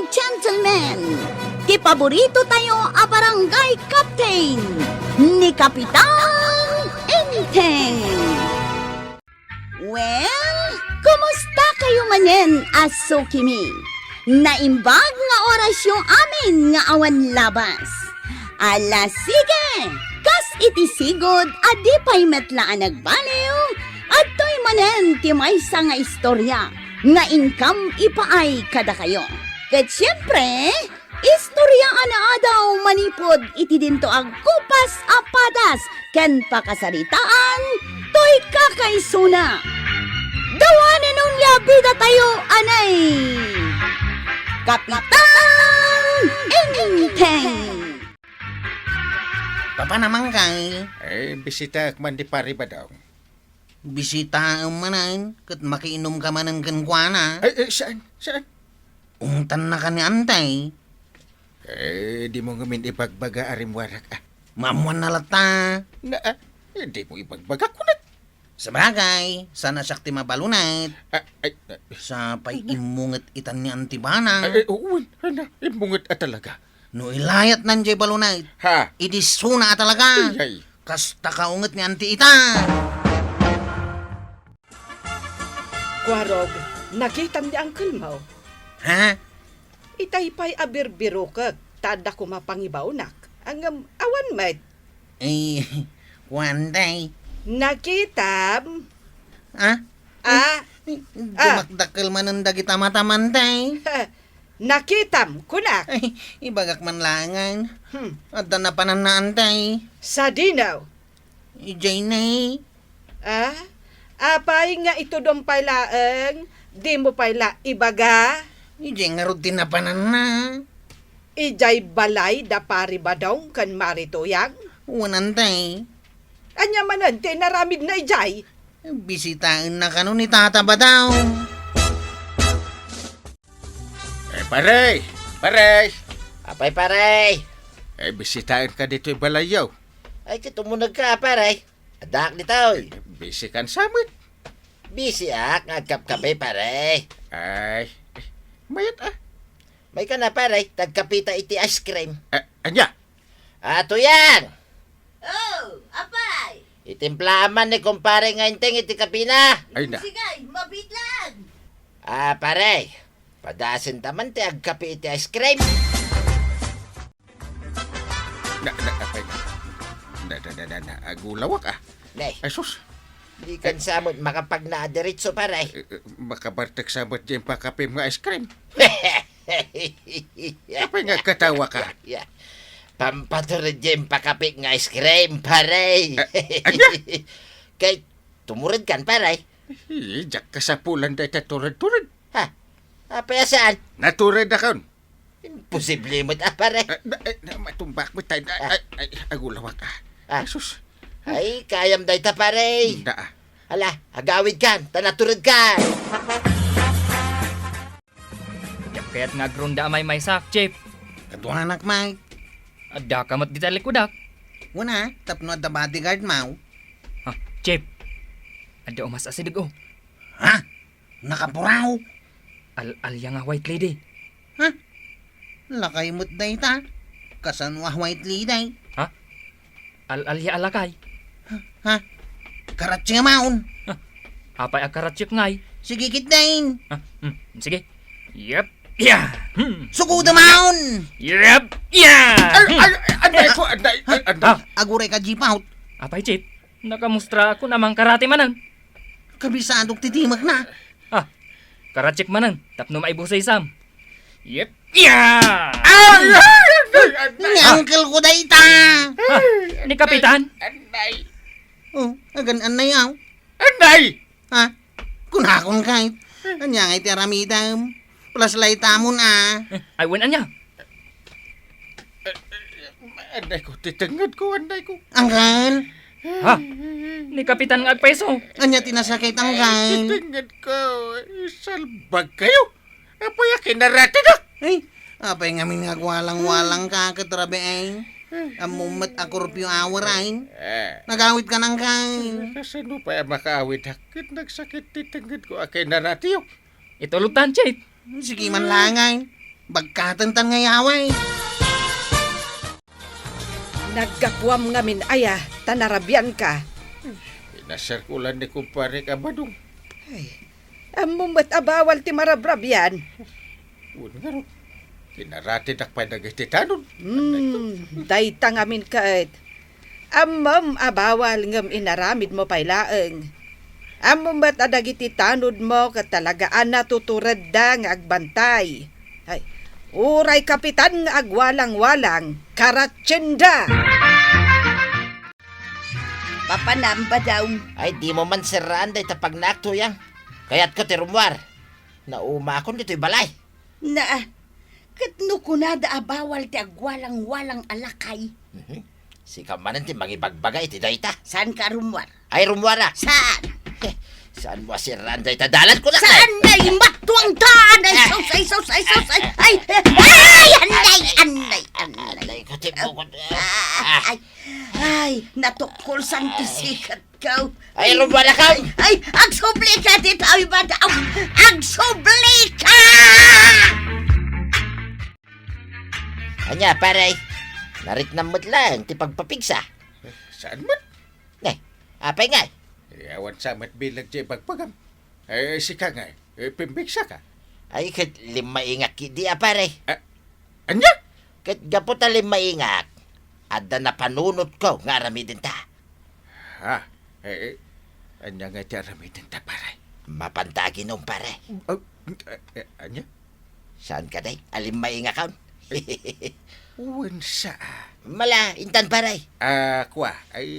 gentlemen, kipaborito tayo a barangay captain ni Kapitan Enteng. Well, kumusta kayo manen, aso kimi? Naimbag nga oras yung amin nga awan labas. Ala sige, kas itisigod adi pa'y metlaan nagbaliw at to'y manen ti maysa nga istorya nga income ipaay kada kayo. Ket siyempre, istorya ana daw manipod iti dinto ag kupas apadas ken pakasaritaan to'y kakaisuna. Dawanen nun bida tayo anay Kapitan Enteng. Papa naman kay, Bisita man di pari ba daw? bisita manan, kat makiinom ka man ng kankwana. Saan? Saan? Ungtan na ka ni antay. Di mo ngamin ipagbaga arimwarak. Mamuan na lata. Di mo ipagbaga ko na. Sa bagay, sana sakti mabalunat. Ay, Sa paimungat itan ni antibana. uwan, imungat talaga. No ilayat nandiyo balunat. Ha? Idisuna talaga. Ay, Kasta kaungat ni anti ita. Kwarog, nakita ni Uncle Mau. Ha? Itay pa'y abirbiro ka, tada ko mapangibaw nak. Ang awan mat. Eh, kuanday. Nakita, Ha? Ah. Dumakdakal man ang dagita matamantay. nakitam kunak. Ay, ibagak man langan. At na pananaantay. Sa dinaw. Ijay na Apay nga ito dong pailaang, di mo paila ibaga, Ijay nga rutin na panana. ijay balay da pari badong kan maritoyang. Wanantay. Anya manante naramid na ijay. Bisitaan na kano ni tata ba daw? pare! Pare! Apay paray. Bisitaan ka dito yung balayaw. Ay kitumunag ka paray. Adak ni taoy. Bisi kan samit. Busy ngagkap-kape paray. Ay, mayat May ka na paray, tagkapita iti ice cream. Anya? Ato yan! Oh, apay! Itimplaman ni kumpare nga inteng iti kapina. Ay na. Sigay, mabitlag! Paray. Padasin taman ti agkape iti ice cream. Apay na. Agulawak Nay, Ay sus, di kan samot makapag naadiritso paray. makabartek sabot dyan pa kape mga ice cream. Apay nga katawa ka. Yeah. Pampaturid yung pakapit nga ice cream, paray. Anya? Kay, tumurid kan, paray. Jak ka sa pulan dahil turad-turad. Ha? Apa saan? Naturad akon. Imposible mo paray. Matumbak mo tayo. Ay, agulawak Ah. Ay sus, Ay, kayam day ta, paray. da Hala, agawid kan, tanaturid kan. Kaya't nga grunda may sak, Chip. Kaduanak may. Adda kamat di talikudak. Wana, tapno at the bodyguard mau. Ha, Chip. Adda umas asidig o. Ha? Nakapuraw. Alya nga white lady. Ha? Lakay mo't day ta. Kasanwah white lady. Ha? Alya alakay. Ha? Karatsi nga maun. Apay akarat Chip ngay. Sige kitdain. Ha? Sige. Yep. Yeah. Sukuda maun. Yep. Yeah. Anday ko, anday. Aguray ka jeep out. Apay Chip. Nakamustra ako namang karate manan. Kabisadok titimak na. Ha? Karachik manan. Tapno maibusay sam. Yep. Yeah. Ni uncle ko day ta. Ha? Ni Kapitan. Anday. Oh, agan anay aw. Anday! Ha? Kunakon kahit. Anya ngay tiramidam. Plus lay tamon Ay, winan niya. Anday ko, titangad ko, anday ko. Anggal. Ha? Ni Kapitan nga agpeso. Anya tinasakit anggal. Titangad ko. Salbag kayo. Apaya kinarate na. Ay, apay ngamin nga walang-walang ka katrabe ay. Amumat akorpyo awarain. Nagawit ka ng kain. Kasano pa makaawit hakit nagsakit titangad ko akay naratiyo. Itulutan, Chip. Sige man langain. Bagkatantan nga yaway. Nagkapuam ngamin aya, tanarabian ka. Inasarkulan ni kumpare ka badong. Ay, amumat abawal ti marabrabian. Uwan nga ron. Kinaratid ak pa nagistitanon. Dayta ngamin kaet. Amam abawal ngam inaramid mo pailaeng. Amumat adagiti tanod mo katalagaan na tuturad da nga agbantay. Ay, uray kapitan nga agwalang-walang, karatsyenda! Papanamba daw. Ay, di mo man siraan day tapag naktuyang. Kaya't ko tirumwar. Nauma akong dito'y balay. Na, katno ko na da abawal ti agwalang-walang alakay. Si kamanan ti mangibagbagay ti dayta. Saan ka rumwar? Ay, rumwara. Saan? Saan mo siraan day dalan ko na Saan na matuang taan? Ay, sos, ay, anday. Alay ko ti bukod. Ay, natukol sang tisikat ka. Ay, rumwara ka. Ay, agsubli ka dito. Ay, bata. Agsubli ka! Anya, paray. Narit na mo't lang ti pagpapigsa. Saan man? Apay nga. Awan sa mat bilag di pagpagam. Sika nga. Pimbiksa ka. Ay, kat lima ingak di paray. Anya? Kat gapot na lima ingak. Ada na panunot ko nga aramidin ta. Ha? Anya nga di aramitin ta paray. Mapantagi nung pare. Anya? Saan ka day? Alim maingak kaon? Uwan sa. Mala, intan paray. Kwa, ay...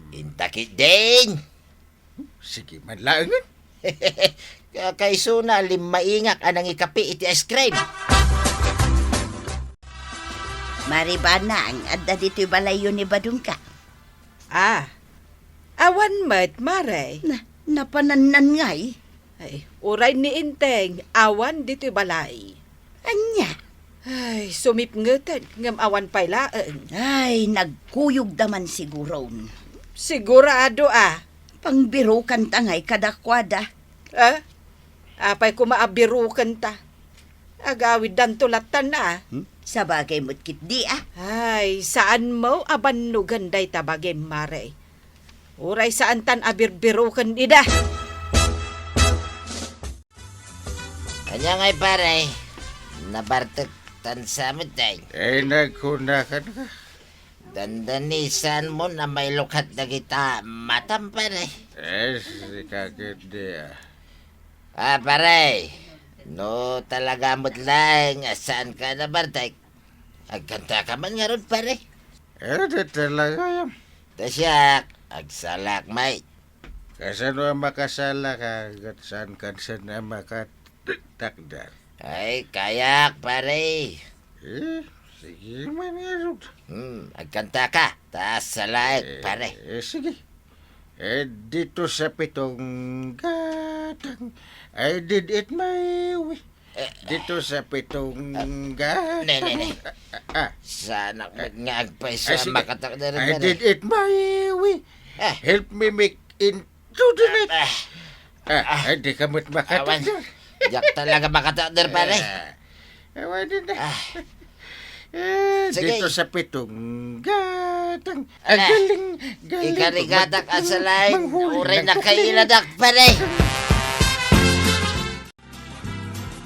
Intakit din. sige man laangan. Kayso na lima ingak anang ikapi iti ice cream. Maribanang, adda dito'y balayo ni Badong ka. Awan mat, maray. Napananan ngay. Ay, uray ni Inteng, awan dito'y balay. Anya? Ay, sumipngetan, ngam awan pailaeng. Ay, nagkuyog daman siguro. Sigurado Pangbiro kan tangay kadakwada. Apay kumaabirukan ta. Agawid dan tulatan na. Sa bagay mo't kit di Ay, saan mo abanugan day tabagay mare? Uray saan tan abirbirukan ida. Kanya ngay pare. Nabartek tan sa day. Nagkunakan ka. Dandanisan mo na may lukat na kita matam pare. Sikagit di Pare. No talaga mo't lang saan ka na bartek. Agkanta ka man nga ron pare. Di talaga yan. Tasyak, agsalak may. Kasan mo makasala ka, saan ka na makatakdar. Ay, kayak pare. Sige man nga. Agkanta ka. Taas sa laik pare. Sige. Dito sa pitong gatang, I did it my way. Dito sa pitong gatang. Ne. Sana nga agpay sa sige. makatakdar I pare. did it my way. Help me make into the net. Di ka mo't Awan. makatakdar. Yak talaga makatakdar pare. Awan din na. Sige. Dito sa pitong gatang. Ala. Galing. Ikarigadak asalay. Manghuli Uray ng na kailadak pare.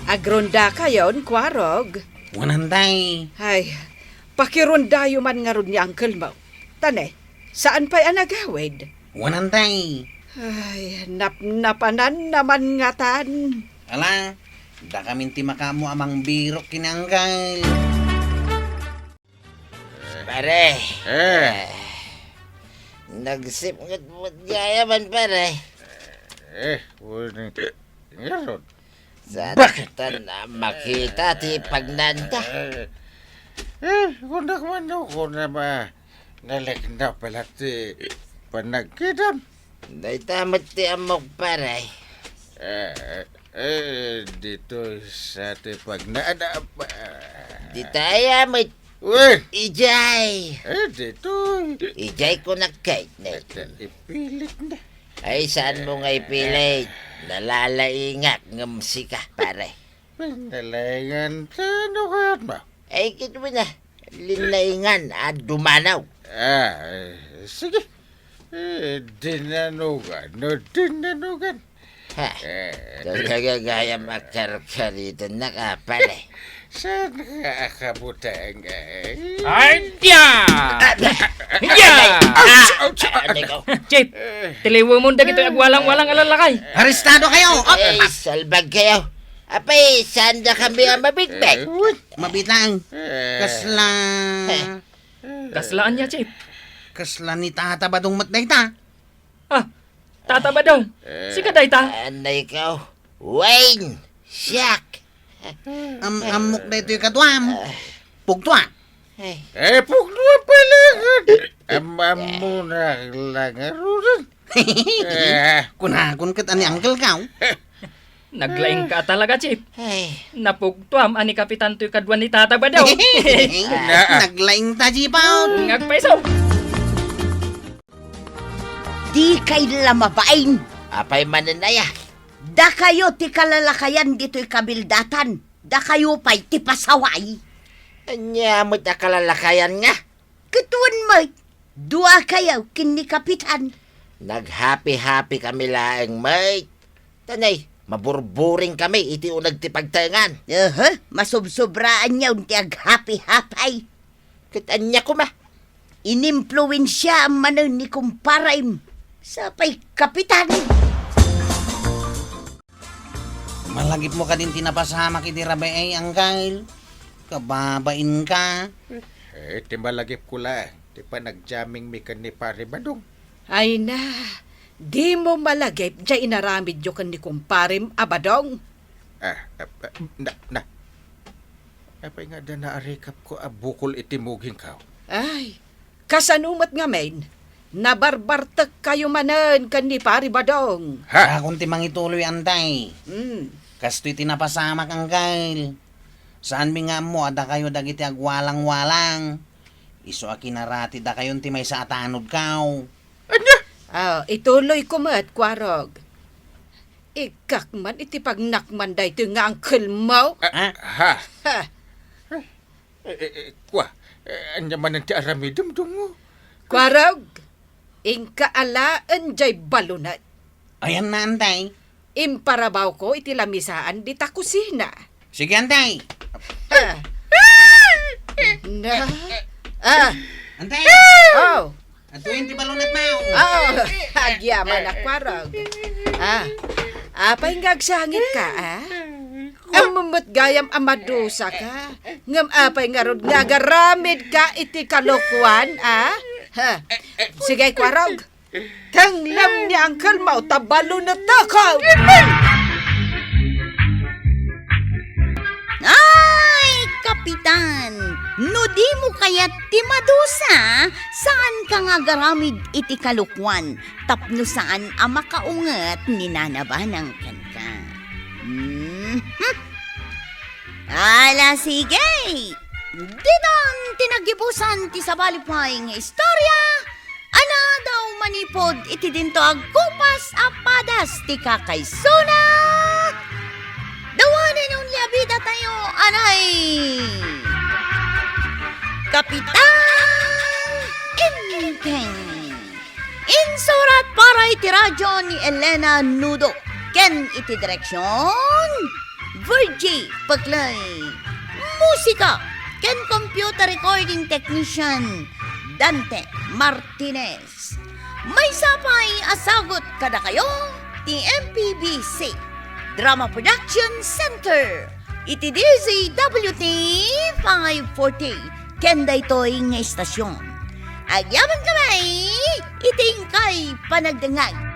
Agronda kayon, kwarog. Wananday. Ay, pakirondayo man nga ron ni Uncle mo. Tane, saan pa'y anagawid? Wananday. Ay, napanan naman nga tan. Ala, da kaminti makamo amang birok kinanggal. Pare. Eh. Nagsip mo yayaman pare. Wala. Ngayon. Bakit? Na makita ti pagnanta. Kung nakamano ko na ba nalik na pala ti panagkidam. Day tamat ti amok pare. Dito sa ti pagnaada pa. Di tayo may Uy! ijay. Dito. Ijay ko na kahit na. Ipilit na. Ay, saan mo nga ipilit? Nalalaingak ng musika, pare. Nalaingan sa nukat mo. Ay, kito mo na. Linaingan at dumanaw. Sige. Dinanugan. No, dinanugan. Ha, nagagaya makarkarito na ka pala. Saan ka akabutang Ay, ya! Ya! Ano ko? Chip, tiliwo mo dagito agwalang-walang alalakay. Arestado kayo! Ay, salbag kayo. Apay, saan na kami ang mabigbag? Mabitang. Kasla... Kaslaan niya, Chip. Kasla ni Tata Badong Matdayta. Ah, tataba daw. Sika dayta. Ano ikaw? Wayne! Siak! Amok na ito yung katwam. Pugtwa. Ay, pugdua pala. Mo na lang arunan. Kunakon kat ani angkel kau. Naglaing ka talaga, Chip. ay. Napugtuam ani kapitan to'y kadwan ni tataba daw. Naglaing taji pa. Ngagpaisaw. Di kay lamabain. Apay mananaya. Da kayo ti kalalakayan dito'y kabildatan. Da kayo pa'y ti pasaway. Anya mo ta kalalakayan nga. Katuan mo, dua kayo kini kapitan. Nag-happy-happy kami laeng, mate. Tanay, maburburing kami iti unag ti pagtangan. Masubsobraan niya ti ag-happy-happy. Anya ko ma. Inimpluwensya ang manon ni kumparaim sa pa'y kapitan. Malagip mo ka din tinapasama kiti Rabe angkel. Kababain ka. Timbalagip ko lang. Di pa nagjaming mikan ni Pare Badong. Ay na, di mo malagip dya inaramid yo kan ni kumparim abadong. Na. Apay nga da naarikap ko abukol itimuging ka. Ay, kasanumat nga men, nabarbartek kayo manen kan ni pari badong. Ha? Akong timang ituloy antay. Kasto'y tinapasama kang angkel. Saan mi nga mo ada kayo dagiti agwalang-walang. Iso akinarati da kayon ti may sa atanod kaw. Ituloy ko mat, kwarog. Ikak man iti pagnakman da ito nga angkel mo. Ha? Ha, Kwa? Anya man ang ti aramidum mo. kwarog, ingkaalaan jay balunat. Ayan na antay. Imparabaw ko iti lamisaan di ta kusina. Sige antay. Ha. Na. Antay. Oh. Ato yung ti balunat mo. Agyaman na kwarog. Apay ngagsangit ka, Amumot gayam amadusa ka. Ngam apay nga rod nga garamid ka iti kalokwan, Ha? Sige, kwarog. Tanglam ni Uncle Mau, tabalo na takaw. Ay, kapitan, no di mo kaya't ti madusa, saan ka nga garamid iti kalukwan, tapno saan ang makaungat ni nanabanang kanka. Ala, sige! Dinan tinagibusan ti sabalipay nga istorya, ana daw manipod iti dinto agkupas apadas ti kakaysuna. Dawanin yung labida tayo, anay! Kapitan Inteng. Insurat para iti radyo ni Elena Nudo. Ken iti direksyon Virgie Paglay. Musika ken computer recording technician Dante Martinez. May sapay asagot kada kayo ti MPBC Drama Production Center. Iti DZWT 540 kenda ito'y nga istasyon. Agyaman kamay, iting kay panagdangag.